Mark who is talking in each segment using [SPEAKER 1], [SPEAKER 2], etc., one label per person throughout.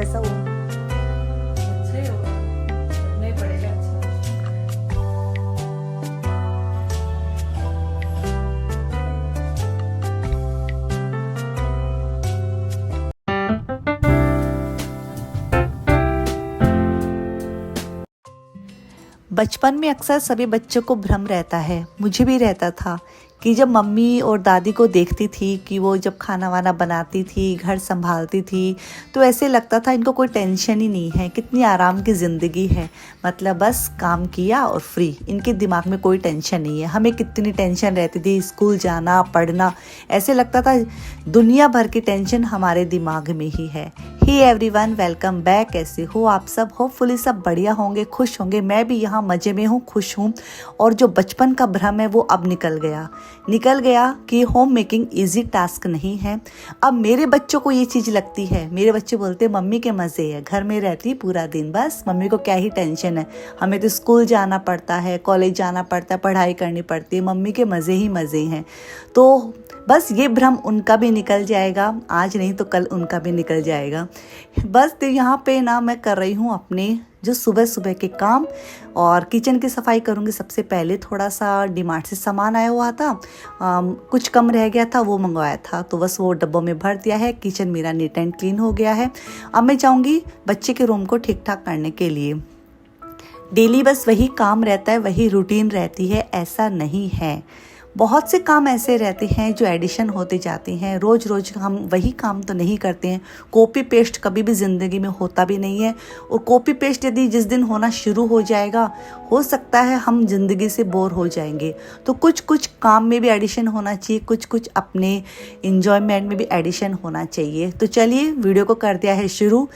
[SPEAKER 1] कैसा हुआ?
[SPEAKER 2] अच्छा ही होगा, नहीं पड़ेगा अच्छा।
[SPEAKER 1] बचपन में अक्सर सभी बच्चों को भ्रम रहता है, मुझे भी रहता था कि जब मम्मी और दादी को देखती थी कि वो जब खाना वाना बनाती थी, घर संभालती थी, तो ऐसे लगता था इनको कोई टेंशन ही नहीं है, कितनी आराम की ज़िंदगी है। मतलब बस काम किया और फ्री, इनके दिमाग में कोई टेंशन नहीं है। हमें कितनी टेंशन रहती थी, स्कूल जाना, पढ़ना, ऐसे लगता था दुनिया भर की टेंशन हमारे दिमाग में ही है। Hey everyone, welcome back. कैसे हो आप सब? होपफुली सब बढ़िया होंगे, खुश होंगे। मैं भी यहाँ मज़े में हूँ, खुश हूँ। और जो बचपन का भ्रम है वो अब निकल गया कि होम मेकिंग इजी टास्क नहीं है। अब मेरे बच्चों को ये चीज़ लगती है, मेरे बच्चे बोलते हैं मम्मी के मज़े है, घर में रहती पूरा दिन, बस मम्मी को क्या ही टेंशन है, हमें तो स्कूल जाना पड़ता है, कॉलेज जाना पड़ता है, पढ़ाई करनी पड़ती है, मम्मी के मज़े ही मज़े हैं। तो बस ये भ्रम उनका भी निकल जाएगा, आज नहीं तो कल उनका भी निकल जाएगा। बस तो यहाँ पे ना मैं कर रही हूँ अपने जो सुबह सुबह के काम, और किचन की सफाई करूँगी। सबसे पहले थोड़ा सा डीमार्ट से सामान आया हुआ था, कुछ कम रह गया था, वो मंगवाया था, तो बस वो डब्बों में भर दिया है। किचन मेरा नीट एंड क्लीन हो गया है। अब मैं जाऊँगी बच्चे के रूम को ठीक ठाक करने के लिए। डेली बस वही काम रहता है, वही रूटीन रहती है, ऐसा नहीं है। बहुत से काम ऐसे रहते हैं जो एडिशन होते जाते हैं। रोज़ रोज़ हम वही काम तो नहीं करते हैं। कॉपी पेस्ट कभी भी ज़िंदगी में होता भी नहीं है, और कॉपी पेस्ट यदि जिस दिन होना शुरू हो जाएगा, हो सकता है हम ज़िंदगी से बोर हो जाएंगे। तो कुछ कुछ काम में भी एडिशन होना चाहिए, कुछ कुछ अपने इंजॉयमेंट में भी एडिशन होना चाहिए। तो चलिए वीडियो को कर दिया है शुरू।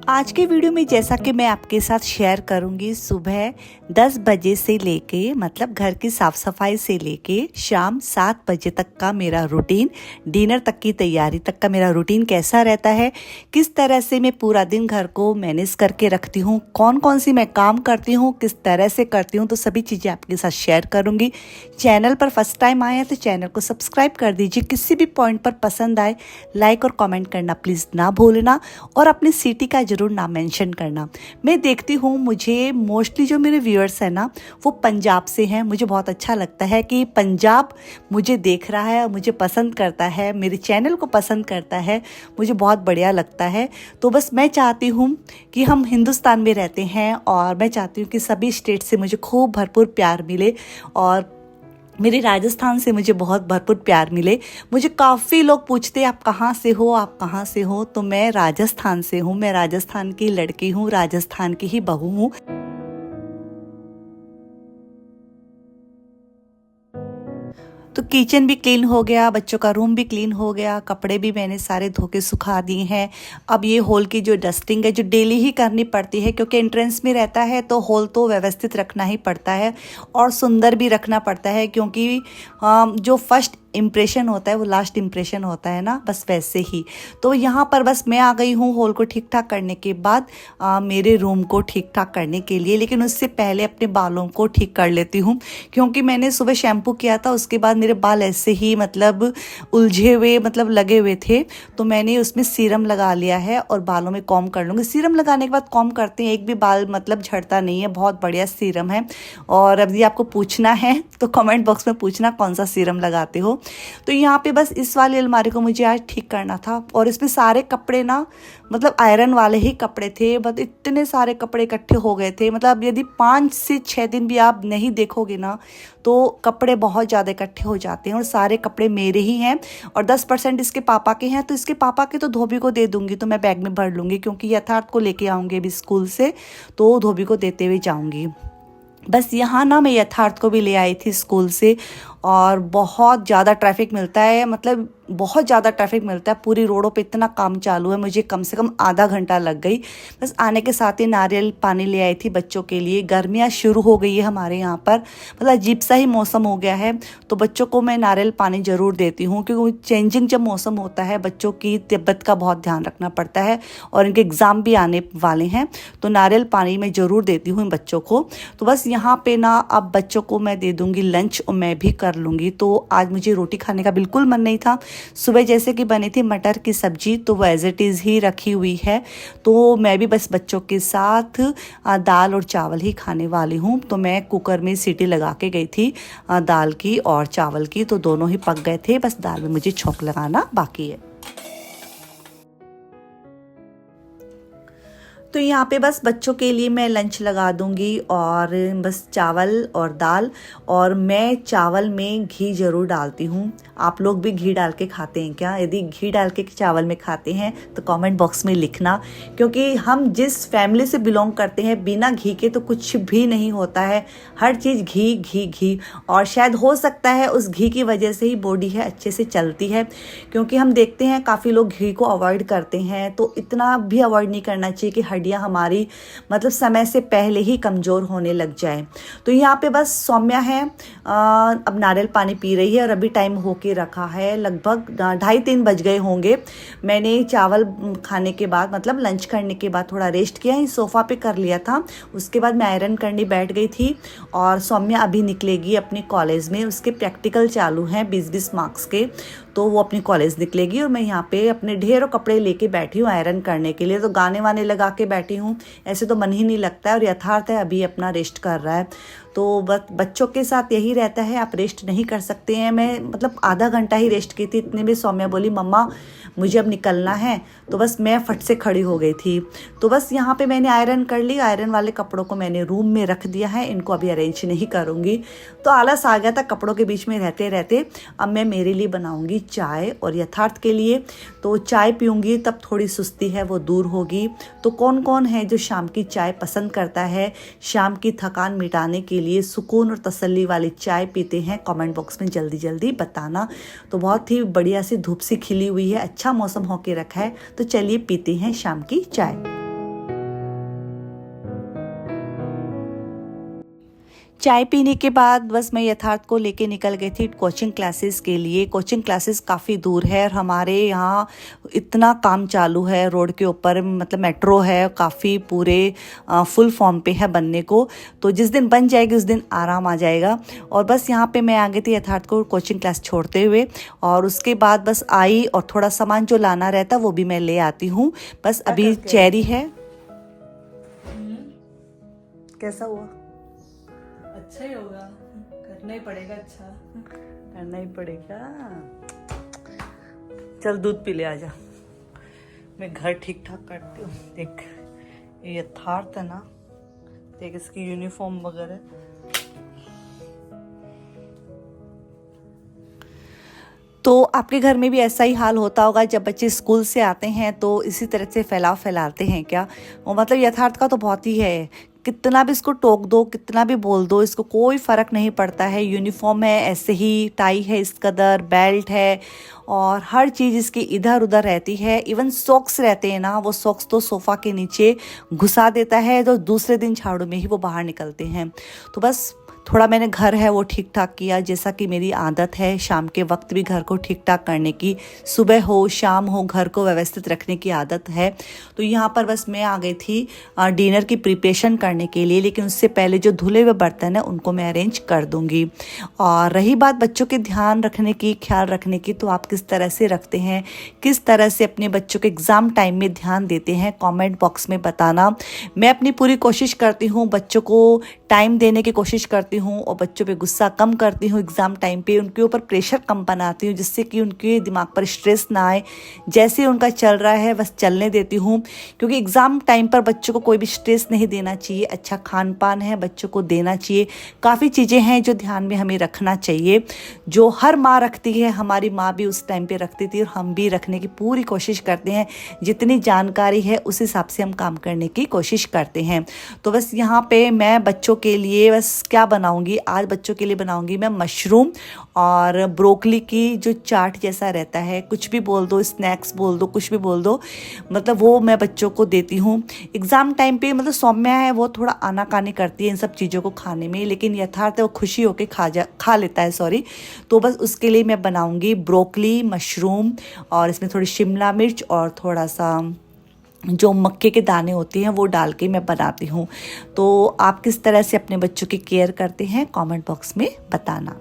[SPEAKER 1] आज के वीडियो में जैसा कि मैं आपके साथ शेयर करूंगी, सुबह 10 बजे से लेके, मतलब घर की साफ़ सफाई से लेके शाम 7 बजे तक का मेरा रूटीन, डिनर तक की तैयारी तक का मेरा रूटीन कैसा रहता है, किस तरह से मैं पूरा दिन घर को मैनेज करके रखती हूँ, कौन कौन सी मैं काम करती हूँ, किस तरह से करती हूँ, तो सभी चीज़ें आपके साथ शेयर करूँगी। चैनल पर फर्स्ट टाइम आए हैं तो चैनल को सब्सक्राइब कर दीजिए। किसी भी पॉइंट पर पसंद आए लाइक और कॉमेंट करना प्लीज़ ना भूलना, और अपनी सिटी का जरूर नाम मेंशन करना। मैं देखती हूँ मुझे मोस्टली जो मेरे व्यूअर्स हैं ना, वो पंजाब से हैं। मुझे बहुत अच्छा लगता है कि पंजाब मुझे देख रहा है और मुझे पसंद करता है, मेरे चैनल को पसंद करता है, मुझे बहुत बढ़िया लगता है। तो बस मैं चाहती हूँ कि हम हिंदुस्तान में रहते हैं, और मैं चाहती हूँ कि सभी स्टेट से मुझे खूब भरपूर प्यार मिले, और मेरे राजस्थान से मुझे बहुत भरपूर प्यार मिले। मुझे काफ़ी लोग पूछते हैं आप कहाँ से हो, आप कहाँ से हो, तो मैं राजस्थान से हूँ। मैं राजस्थान की लड़की हूँ, राजस्थान की ही बहू हूँ। तो किचन भी क्लीन हो गया, बच्चों का रूम भी क्लीन हो गया, कपड़े भी मैंने सारे धो के सुखा दिए हैं। अब ये हॉल की जो डस्टिंग है, जो डेली ही करनी पड़ती है, क्योंकि एंट्रेंस में रहता है तो हॉल तो व्यवस्थित रखना ही पड़ता है, और सुंदर भी रखना पड़ता है, क्योंकि जो फर्स्ट इम्प्रेशन होता है वो लास्ट इम्प्रेशन होता है ना, बस वैसे ही। तो यहाँ पर बस मैं आ गई हूँ हॉल को ठीक ठाक करने के बाद मेरे रूम को ठीक ठाक करने के लिए, लेकिन उससे पहले अपने बालों को ठीक कर लेती हूँ, क्योंकि मैंने सुबह शैम्पू किया था, उसके बाद मेरे बाल ऐसे ही मतलब उलझे हुए, मतलब लगे हुए थे, तो मैंने उसमें सीरम लगा लिया है और बालों में कॉम्ब कर लूँगी। सीरम लगाने के बाद कॉम्ब करते हैं, एक भी बाल मतलब झड़ता नहीं है, बहुत बढ़िया सीरम है। और अब यदि आपको पूछना है तो कमेंट बॉक्स में पूछना कौन सा सीरम लगाते हो। तो यहाँ पे बस इस वाली अलमारी को मुझे आज ठीक करना था, और इसमें सारे कपड़े ना मतलब आयरन वाले ही कपड़े थे, बस इतने सारे कपड़े इकट्ठे हो गए थे। मतलब यदि 5 से 6 दिन भी आप नहीं देखोगे ना, तो कपड़े बहुत ज़्यादा इकट्ठे हो जाते हैं, और सारे कपड़े मेरे ही हैं, और 10% इसके पापा के हैं। तो इसके पापा के तो धोबी को दे दूंगी, तो मैं बैग में भर लूँगी, क्योंकि यथार्थ को लेके आऊँगी अभी स्कूल से, तो धोबी को देते हुए जाऊँगी। बस यहाँ ना मैं यथार्थ को भी ले आई थी स्कूल से, और बहुत ज़्यादा ट्रैफिक मिलता है, मतलब बहुत ज़्यादा ट्रैफिक मिलता है, पूरी रोडों पे इतना काम चालू है, मुझे कम से कम आधा घंटा लग गई। बस आने के साथ ही नारियल पानी ले आई थी बच्चों के लिए। गर्मियाँ शुरू हो गई है हमारे यहाँ पर, मतलब अजीब सा ही मौसम हो गया है, तो बच्चों को मैं नारियल पानी ज़रूर देती हूँ, क्योंकि चेंजिंग जब मौसम होता है बच्चों की तबीयत का बहुत ध्यान रखना पड़ता है, और इनके एग्ज़ाम भी आने वाले हैं, तो नारियल पानी मैं ज़रूर देती हूँ बच्चों को। तो बस यहाँ पे ना अब बच्चों को मैं दे दूँगी लंच, और मैं भी कर कर लूँगी। तो आज मुझे रोटी खाने का बिल्कुल मन नहीं था। सुबह जैसे कि बनी थी मटर की सब्जी, तो वो एज़ इट इज़ ही रखी हुई है। तो मैं भी बस बच्चों के साथ दाल और चावल ही खाने वाली हूँ। तो मैं कुकर में सीटी लगा के गई थी दाल की और चावल की, तो दोनों ही पक गए थे। बस दाल में मुझे छौंक लगाना बाकी है। तो यहाँ पे बस बच्चों के लिए मैं लंच लगा दूँगी और बस चावल और दाल, और मैं चावल में घी ज़रूर डालती हूँ। आप लोग भी घी डाल के खाते हैं क्या? यदि घी डाल के चावल में खाते हैं तो कमेंट बॉक्स में लिखना, क्योंकि हम जिस फैमिली से बिलोंग करते हैं बिना घी के तो कुछ भी नहीं होता है। हर चीज़ घी घी घी, और शायद हो सकता है उस घी की वजह से ही बॉडी है अच्छे से चलती है, क्योंकि हम देखते हैं काफ़ी लोग घी को अवॉइड करते हैं। तो इतना भी अवॉइड नहीं करना चाहिए कि हड्डियाँ हमारी मतलब समय से पहले ही कमज़ोर होने लग जाए। तो यहाँ पे बस सौम्या है, अब नारियल पानी पी रही है और अभी टाइम हो के रखा है लगभग 2:30-3 बज गए होंगे। मैंने चावल खाने के बाद मतलब लंच करने के बाद थोड़ा रेस्ट किया ही, सोफ़ा पे कर लिया था। उसके बाद मैं आयरन करने बैठ गई थी और सौम्या अभी निकलेगी अपने कॉलेज में। उसके प्रैक्टिकल चालू हैं 20-20 मार्क्स के, तो वो अपनी कॉलेज निकलेगी और मैं यहाँ पे अपने ढेरों कपड़े लेके बैठी हूँ आयरन करने के लिए। तो गाने वाने लगा के बैठी हूँ, ऐसे तो मन ही नहीं लगता है। और यथार्थ है अभी अपना रेस्ट कर रहा है। तो बच्चों के साथ यही रहता है, आप रेस्ट नहीं कर सकते हैं। मैं मतलब आधा घंटा ही रेस्ट की थी, इतने में सौम्या बोली मम्मा मुझे अब निकलना है। तो बस मैं फट से खड़ी हो गई थी। तो बस यहाँ पे मैंने आयरन कर ली। आयरन वाले कपड़ों को मैंने रूम में रख दिया है, इनको अभी अरेंज नहीं करूँगी। तो आलस आ गया था कपड़ों के बीच में रहते रहते। अब मैं मेरे लिए बनाऊँगी चाय और यथार्थ के लिए। तो चाय पीऊँगी तब थोड़ी सुस्ती है वो दूर होगी। तो कौन कौन है जो शाम की चाय पसंद करता है, शाम की थकान मिटाने के लिए सुकून और तसल्ली वाली चाय पीते हैं, कमेंट बॉक्स में जल्दी जल्दी बताना। तो बहुत ही बढ़िया सी धूप सी खिली हुई है, अच्छा मौसम होके रखा है। तो चलिए पीते हैं शाम की चाय। चाय पीने के बाद बस मैं यथार्थ को लेके निकल गई थी कोचिंग क्लासेस के लिए। कोचिंग क्लासेस काफ़ी दूर है और हमारे यहाँ इतना काम चालू है रोड के ऊपर, मतलब मेट्रो है काफ़ी पूरे फुल फॉर्म पे है बनने को। तो जिस दिन बन जाएगी उस दिन आराम आ जाएगा। और बस यहाँ पे मैं आ गई थी यथार्थ को कोचिंग क्लास छोड़ते हुए, और उसके बाद बस आई और थोड़ा सामान जो लाना रहता वो भी मैं ले आती हूँ। बस अभी चेरी है। कैसा हुआ?
[SPEAKER 2] अच्छा ही होगा, करना ही पड़ेगा। अच्छा
[SPEAKER 1] करना ही पड़ेगा। चल दूध पी ले, आजा, मैं घर ठीक ठाक करती हूँ। देख ये यथार्थ है ना, देख इसकी यूनिफॉर्म वगैरह। तो आपके घर में भी ऐसा ही हाल होता होगा, जब बच्चे स्कूल से आते हैं तो इसी तरह से फैलाते हैं क्या? वो मतलब यथार्थ का तो बहुत ही है, कितना भी इसको टोक दो, कितना भी बोल दो, इसको कोई फ़र्क नहीं पड़ता है। यूनिफॉर्म है ऐसे ही, टाई है इस कदर, बेल्ट है और हर चीज़ इसकी इधर उधर रहती है। इवन सॉक्स रहते हैं ना, वो सॉक्स तो सोफ़ा के नीचे घुसा देता है, तो दूसरे दिन झाड़ू में ही वो बाहर निकलते हैं। तो बस थोड़ा मैंने घर है वो ठीक ठाक किया, जैसा कि मेरी आदत है शाम के वक्त भी घर को ठीक ठाक करने की। सुबह हो शाम हो घर को व्यवस्थित रखने की आदत है। तो यहाँ पर बस मैं आ गई थी डिनर की प्रिपरेशन करने के लिए, लेकिन उससे पहले जो धुले हुए बर्तन है उनको मैं अरेंज कर दूँगी। और रही बात बच्चों के ध्यान रखने की, ख्याल रखने की, तो आप किस तरह से रखते हैं, किस तरह से अपने बच्चों के एग्ज़ाम टाइम में ध्यान देते हैं, कमेंट बॉक्स में बताना। मैं अपनी पूरी कोशिश करती हूँ, बच्चों को टाइम देने की कोशिश करती हूँ और बच्चों पे गुस्सा कम करती हूँ। एग्ज़ाम टाइम पे उनके ऊपर प्रेशर कम बनाती हूँ, जिससे कि उनके दिमाग पर स्ट्रेस ना आए। जैसे उनका चल रहा है बस चलने देती हूँ, क्योंकि एग्ज़ाम टाइम पर बच्चों को कोई भी स्ट्रेस नहीं देना चाहिए। अच्छा खान पान है बच्चों को देना चाहिए, काफ़ी चीज़ें हैं जो ध्यान में हमें रखना चाहिए, जो हर माँ रखती है। हमारी माँ भी उस टाइम पे रखती थी और हम भी रखने की पूरी कोशिश करते हैं। जितनी जानकारी है उस हिसाब से हम काम करने की कोशिश करते हैं। तो बस यहाँ पे मैं बच्चों के लिए बस क्या बनाऊंगी, आज बच्चों के लिए बनाऊंगी मैं मशरूम और ब्रोकली की जो चाट जैसा रहता है, कुछ भी बोल दो, स्नैक्स बोल दो, कुछ भी बोल दो, मतलब वो मैं बच्चों को देती हूँ एग्ज़ाम टाइम पे। मतलब सौम्या है वो थोड़ा आनाकानी करती है इन सब चीज़ों को खाने में, लेकिन यथार्थ है वो खुशी होकर खा लेता है, सॉरी। तो बस उसके लिए मैं बनाऊंगी ब्रोकली, मशरूम और इसमें थोड़ी शिमला मिर्च और थोड़ा सा जो मक्के के दाने होते हैं वो डाल के मैं बनाती हूँ। तो आप किस तरह से अपने बच्चों की केयर करते हैं, कमेंट बॉक्स में बताना।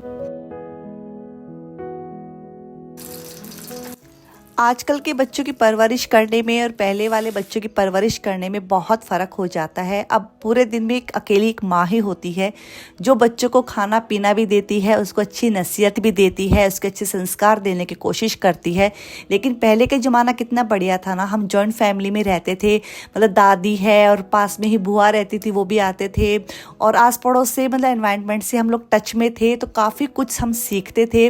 [SPEAKER 1] आजकल के बच्चों की परवरिश करने में और पहले वाले बच्चों की परवरिश करने में बहुत फ़र्क हो जाता है। अब पूरे दिन में अकेली एक माँ ही होती है जो बच्चों को खाना पीना भी देती है, उसको अच्छी नसीहत भी देती है, उसके अच्छे संस्कार देने की कोशिश करती है। लेकिन पहले का ज़माना कितना बढ़िया था ना, हम जॉइंट फैमिली में रहते थे, मतलब दादी है और पास में ही बुआ रहती थी, वो भी आते थे और आस पड़ोस से मतलब एनवायरनमेंट से हम लोग टच में थे, तो काफ़ी कुछ हम सीखते थे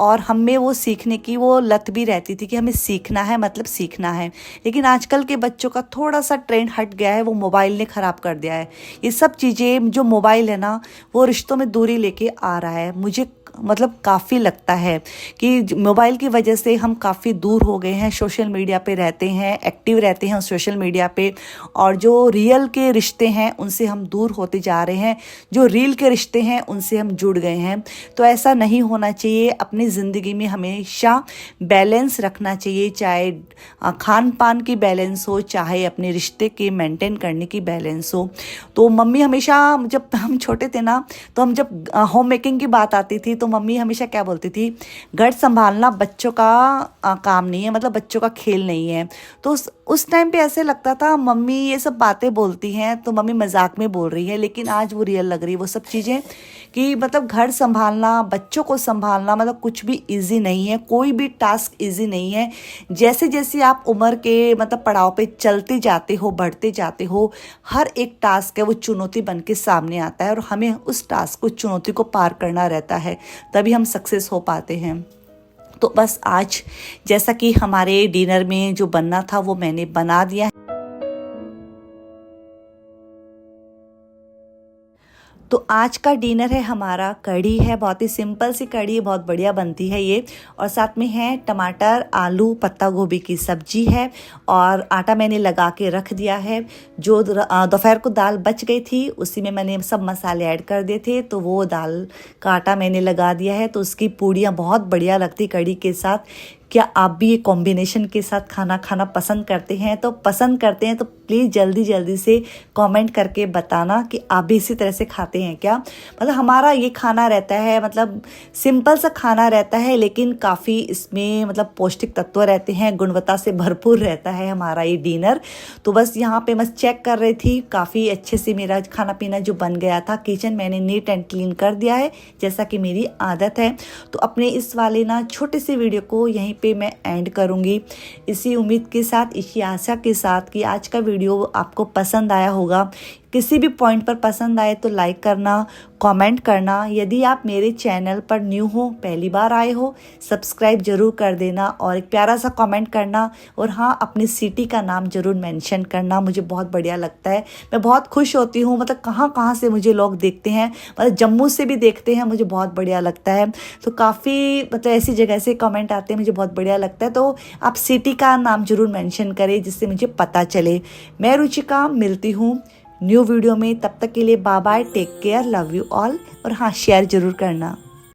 [SPEAKER 1] और हम में वो सीखने की वो लत भी रहती थी कि हमें सीखना है, मतलब सीखना है। लेकिन आजकल के बच्चों का थोड़ा सा ट्रेंड हट गया है, वो मोबाइल ने ख़राब कर दिया है। ये सब चीज़ें जो मोबाइल है ना, वो रिश्तों में दूरी लेके आ रहा है। मुझे मतलब काफ़ी लगता है कि मोबाइल की वजह से हम काफ़ी दूर हो गए हैं, सोशल मीडिया पे रहते हैं, एक्टिव रहते हैं सोशल मीडिया पे, और जो रियल के रिश्ते हैं उनसे हम दूर होते जा रहे हैं, जो रील के रिश्ते हैं उनसे हम जुड़ गए हैं। तो ऐसा नहीं होना चाहिए। अपनी ज़िंदगी में हमेशा बैलेंस रखना चाहिए, चाहे खान पान की बैलेंस हो, चाहे अपने रिश्ते के मेंटेन करने की बैलेंस हो। तो मम्मी हमेशा, जब हम छोटे थे ना, तो हम जब होम मेकिंग की बात आती थी तो मम्मी हमेशा क्या बोलती थी, घर संभालना बच्चों का काम नहीं है, मतलब बच्चों का खेल नहीं है। तो उस टाइम पे ऐसे लगता था मम्मी ये सब बातें बोलती हैं तो मम्मी मजाक में बोल रही है, लेकिन आज वो रियल लग रही है वो सब चीज़ें कि मतलब घर संभालना, बच्चों को संभालना मतलब कुछ भी इजी नहीं है, कोई भी टास्क इजी नहीं है। जैसे जैसे आप उम्र के मतलब पड़ाव पे चलते जाते हो, बढ़ते जाते हो, हर एक टास्क है वो चुनौती बन के सामने आता है और हमें उस टास्क को, चुनौती को पार करना रहता है, तभी हम सक्सेस हो पाते हैं। तो बस आज जैसा कि हमारे डिनर में जो बनना था वो मैंने बना दिया। तो आज का डिनर है हमारा, कढ़ी है, बहुत ही सिंपल सी कढ़ी है, बहुत बढ़िया बनती है ये। और साथ में है टमाटर, आलू, पत्ता गोभी की सब्जी है और आटा मैंने लगा के रख दिया है। जो दोपहर को दाल बच गई थी उसी में मैंने सब मसाले ऐड कर दिए थे, तो वो दाल का आटा मैंने लगा दिया है। तो उसकी पूड़ियाँ बहुत बढ़िया लगती कढ़ी के साथ। क्या आप भी ये कॉम्बिनेशन के साथ खाना पसंद करते हैं? तो प्लीज़ जल्दी जल्दी से कमेंट करके बताना कि आप भी इसी तरह से खाते हैं क्या। मतलब हमारा ये खाना रहता है, मतलब सिंपल सा खाना रहता है, लेकिन काफ़ी इसमें मतलब पौष्टिक तत्व रहते हैं, गुणवत्ता से भरपूर रहता है हमारा ये डिनर। तो बस यहाँ पे मैं चेक कर रही थी, काफ़ी अच्छे से मेरा खाना पीना जो बन गया था। किचन मैंने नीट एंड क्लीन कर दिया है जैसा कि मेरी आदत है। तो अपने इस वाले ना छोटे से वीडियो को यहीं पे मैं एंड करूँगी, इसी उम्मीद के साथ, इसी आशा के साथ कि आज का वीडियो आपको पसंद आया होगा। किसी भी पॉइंट पर पसंद आए तो लाइक करना, कमेंट करना। यदि आप मेरे चैनल पर न्यू हो, पहली बार आए हो, सब्सक्राइब जरूर कर देना और एक प्यारा सा कमेंट करना। और हाँ, अपनी सिटी का नाम जरूर मेंशन करना, मुझे बहुत बढ़िया लगता है। मैं बहुत खुश होती हूँ, मतलब कहाँ कहाँ से मुझे लोग देखते हैं, मतलब जम्मू से भी देखते हैं, मुझे बहुत बढ़िया लगता है। तो काफ़ी मतलब ऐसी जगह से कमेंट आते हैं, मुझे बहुत बढ़िया लगता है। तो आप सिटी का नाम जरूर मेंशन करें जिससे मुझे पता चले। मैं रुचिका, मिलती हूँ न्यू वीडियो में। तब तक के लिए bye bye, take care, love you all. और हाँ, शेयर जरूर करना।